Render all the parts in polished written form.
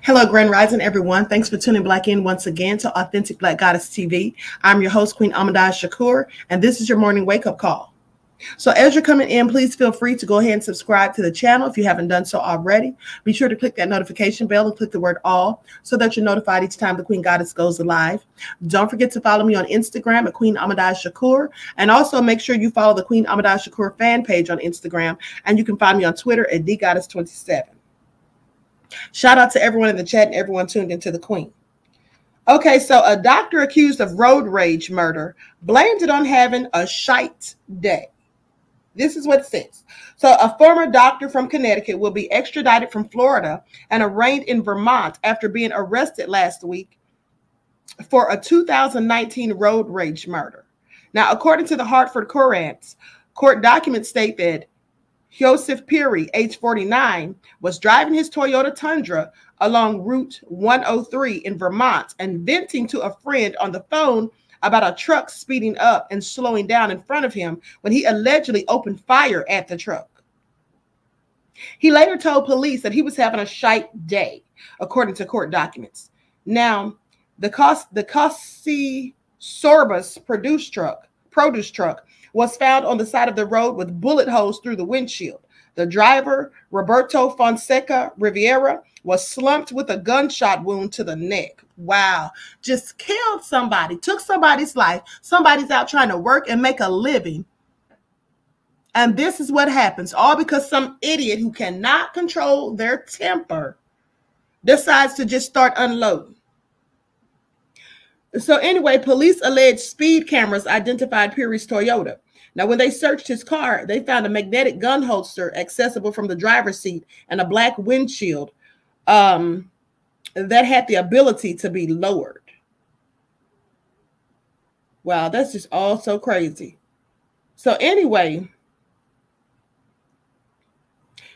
Hello, Grand Rising, everyone. Thanks for tuning Blaque in once again to Authentic Black Goddess TV. I'm your host, QueenAShakur, and this is your morning wake-up call. So as you're coming in, please feel free to go ahead and subscribe to the channel if you haven't done so already. Be sure to click that notification bell and click the word all so that you're notified each time the Queen Goddess goes live. Don't forget to follow me on Instagram at QueenAShakur, and also make sure you follow the QueenAShakur fan page on Instagram, and you can find me on Twitter at DGoddess27. Shout out to everyone in the chat and everyone tuned into the Queen. Okay, so a doctor accused of road rage murder blamed it on having a shite day. This is what it says. So a former doctor from Connecticut will be extradited from Florida and arraigned in Vermont after being arrested last week for a 2019 road rage murder. Now, according to the Hartford Courant, court documents state that Joseph Peary, age 49, was driving his Toyota Tundra along Route 103 in Vermont and venting to a friend on the phone about a truck speeding up and slowing down in front of him when he allegedly opened fire at the truck. He later told police that he was having a shite day, according to court documents. Now, the Cossi Sorbus produce truck was found on the side of the road with bullet holes through the windshield. The driver, Roberto Fonseca-Rivera, was slumped with a gunshot wound to the neck. Wow. Just killed somebody, took somebody's life. Somebody's out trying to work and make a living. And this is what happens, all because some idiot who cannot control their temper decides to just start unloading. So anyway, police alleged speed cameras identified Peary's Toyota. Now, when they searched his car, they found a magnetic gun holster accessible from the driver's seat and a black windshield that had the ability to be lowered. Wow, that's just all so crazy. So anyway,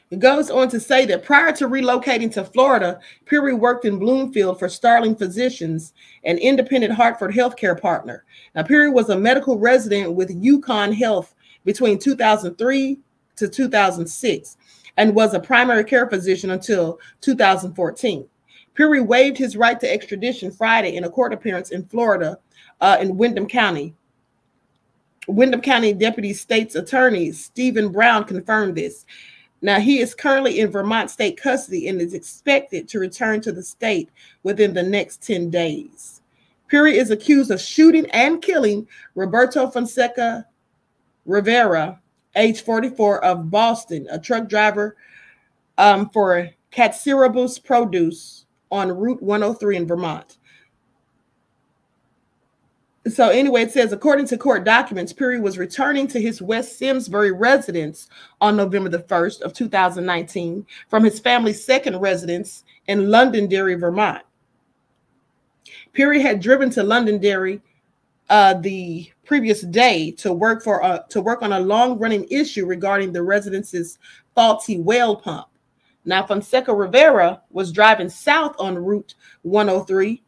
it goes on to say that prior to relocating to Florida, Peary worked in Bloomfield for Starling Physicians, an independent Hartford healthcare partner. Now, Peary was a medical resident with Yukon Health between 2003 to 2006 and was a primary care physician until 2014. Peary waived his right to extradition Friday in a court appearance in Florida in Windham County. Windham County Deputy State's Attorney Stephen Brown confirmed this. Now, he is currently in Vermont state custody and is expected to return to the state within the next 10 days. Peary is accused of shooting and killing Roberto Fonseca-Rivera, age 44, of Boston, a truck driver for Catsirabus Produce on Route 103 in Vermont. So anyway, it says, according to court documents, Peary was returning to his West Simsbury residence on November the 1st of 2019 from his family's second residence in Londonderry, Vermont. Peary had driven to Londonderry the previous day to work on a long-running issue regarding the residence's faulty well pump. Now, Fonseca-Rivera was driving south on Route 103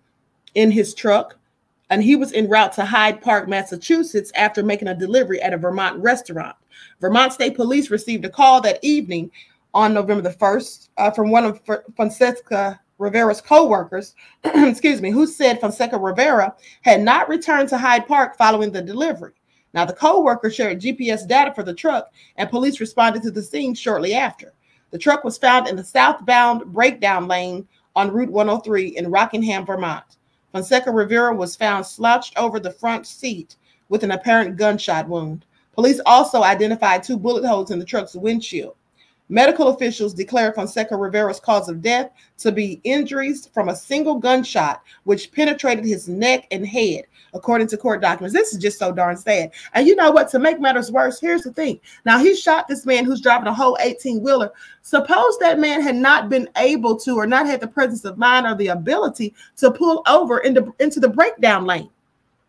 in his truck, and he was en route to Hyde Park, Massachusetts, after making a delivery at a Vermont restaurant. Vermont State Police received a call that evening on November the 1st from one of Fonseca-Rivera's co-workers, excuse me, who said Fonseca-Rivera had not returned to Hyde Park following the delivery. Now, the co-worker shared GPS data for the truck, and police responded to the scene shortly after. The truck was found in the southbound breakdown lane on Route 103 in Rockingham, Vermont. Fonseca-Rivera was found slouched over the front seat with an apparent gunshot wound. Police also identified 2 bullet holes in the truck's windshield. Medical officials declared Fonseca-Rivera's cause of death to be injuries from a single gunshot, which penetrated his neck and head, according to court documents. This is just so darn sad. And you know what? To make matters worse, here's the thing. Now, he shot this man who's driving a whole 18-wheeler. Suppose that man had not been able to, or not had the presence of mind or the ability to pull over into the breakdown lane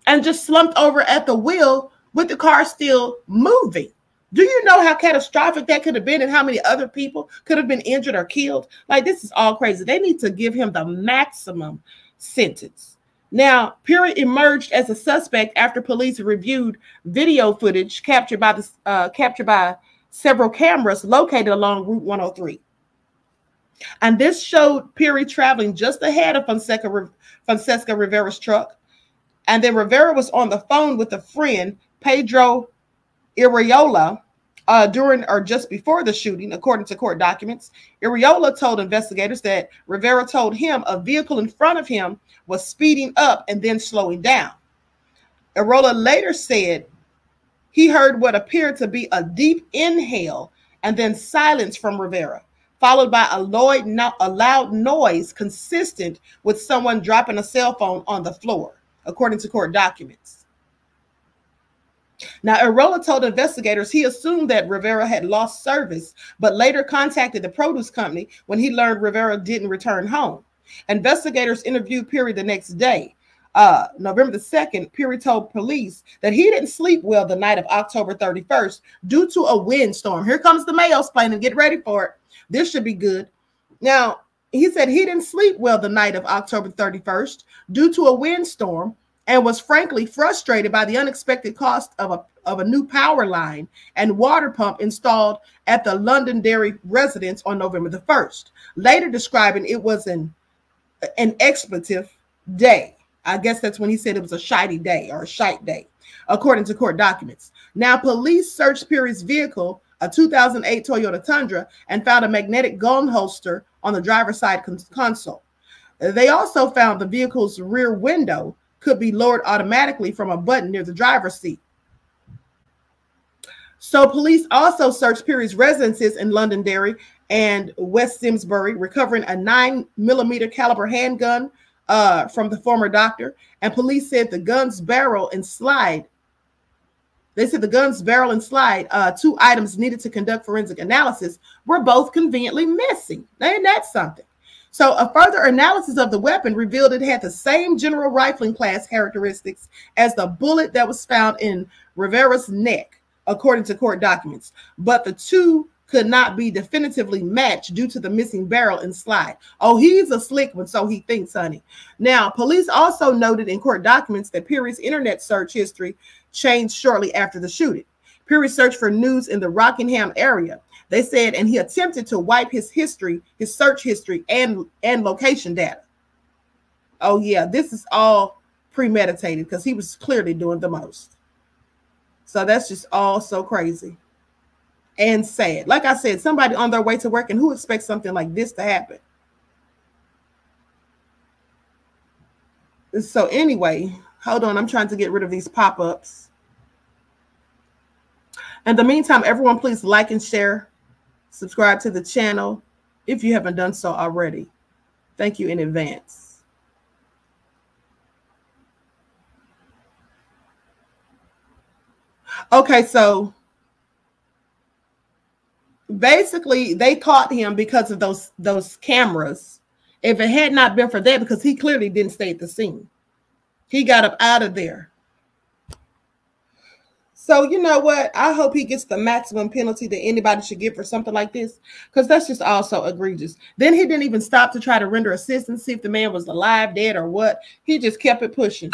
and just slumped over at the wheel with the car still moving. Do you know how catastrophic that could have been and how many other people could have been injured or killed? Like, this is all crazy. They need to give him the maximum sentence. Now, Peary emerged as a suspect after police reviewed video footage captured by several cameras located along Route 103. And this showed Perry traveling just ahead of Fonseca-Rivera's truck. And then Rivera was on the phone with a friend, Pedro Iriola, during or just before the shooting, according to court documents. Iriola told investigators that Rivera told him a vehicle in front of him was speeding up and then slowing down. Iriola later said he heard what appeared to be a deep inhale and then silence from Rivera, followed by a loud noise consistent with someone dropping a cell phone on the floor, according to court documents. Now, Iriola told investigators he assumed that Rivera had lost service, but later contacted the produce company when he learned Rivera didn't return home. Investigators interviewed Perry the next day. November the 2nd, Perry told police that he didn't sleep well the night of October 31st due to a windstorm. Here comes the mail-splaining. Get ready for it. This should be good. Now, he said he didn't sleep well the night of October 31st due to a windstorm and was frankly frustrated by the unexpected cost of a new power line and water pump installed at the Londonderry residence on November the 1st, later describing it was an expletive day. I guess that's when he said it was a shitey day or a shite day, according to court documents. Now, police searched Perry's vehicle, a 2008 Toyota Tundra, and found a magnetic gun holster on the driver's side console. They also found the vehicle's rear window could be lowered automatically from a button near the driver's seat. So police also searched Perry's residences in Londonderry and West Simsbury, recovering a 9mm caliber handgun from the former doctor. And police said the gun's barrel and slide, two items needed to conduct forensic analysis, were both conveniently missing. Now, ain't that something? So a further analysis of the weapon revealed it had the same general rifling class characteristics as the bullet that was found in Rivera's neck, according to court documents. But the two could not be definitively matched due to the missing barrel and slide. Oh, he's a slick one, so he thinks, honey. Now, police also noted in court documents that Perry's internet search history changed shortly after the shooting. Perry searched for news in the Rockingham area. They said, and he attempted to wipe his search history and location data. Oh yeah, this is all premeditated because he was clearly doing the most. So that's just all so crazy and sad. Like I said, somebody on their way to work, and who expects something like this to happen? So anyway, hold on. I'm trying to get rid of these pop-ups. In the meantime, everyone, please like and share. Subscribe to the channel if you haven't done so already. Thank you in advance. Okay, so basically they caught him because of those cameras. If it had not been for that, because he clearly didn't stay at the scene. He got up out of there. So you know what? I hope he gets the maximum penalty that anybody should get for something like this, because that's just also egregious. Then he didn't even stop to try to render assistance, see if the man was alive, dead, or what. He just kept it pushing.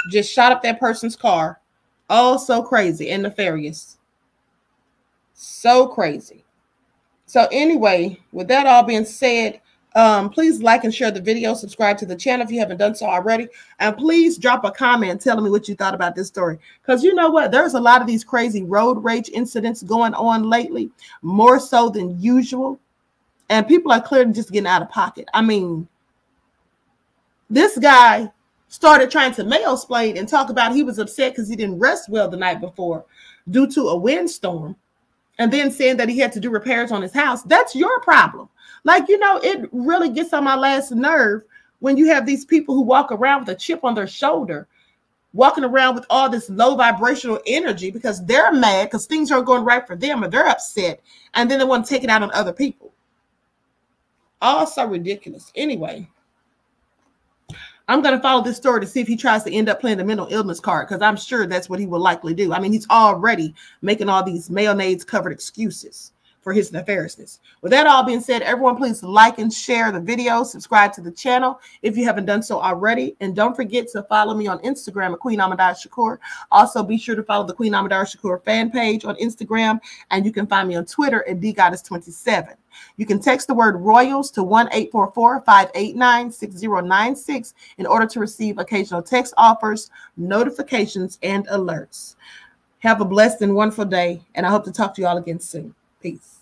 Just shot up that person's car. All so crazy and nefarious. So crazy. So anyway, with that all being said, please like and share the video, subscribe to the channel if you haven't done so already, and please drop a comment telling me what you thought about this story, because you know what, there's a lot of these crazy road rage incidents going on lately, more so than usual, and people are clearly just getting out of pocket. I mean, this guy started trying to mail-splain and talk about he was upset because he didn't rest well the night before due to a windstorm, and then saying that he had to do repairs on his house. That's your problem. Like, you know, it really gets on my last nerve when you have these people who walk around with a chip on their shoulder, walking around with all this low vibrational energy because they're mad because things aren't going right for them, or they're upset, and then they want to take it out on other people. All so ridiculous. Anyway, I'm going to follow this story to see if he tries to end up playing the mental illness card, because I'm sure that's what he will likely do. I mean, he's already making all these mayonnaise-covered excuses for his nefariousness. With that all being said, everyone please like and share the video, subscribe to the channel if you haven't done so already, and don't forget to follow me on Instagram at QueenAShakur. Also, be sure to follow the QueenAShakur fan page on Instagram, and you can find me on Twitter at DGoddess27. You can text the word Royals to 1-844-589-6096 in order to receive occasional text offers, notifications, and alerts. Have a blessed and wonderful day, and I hope to talk to you all again soon. Peace.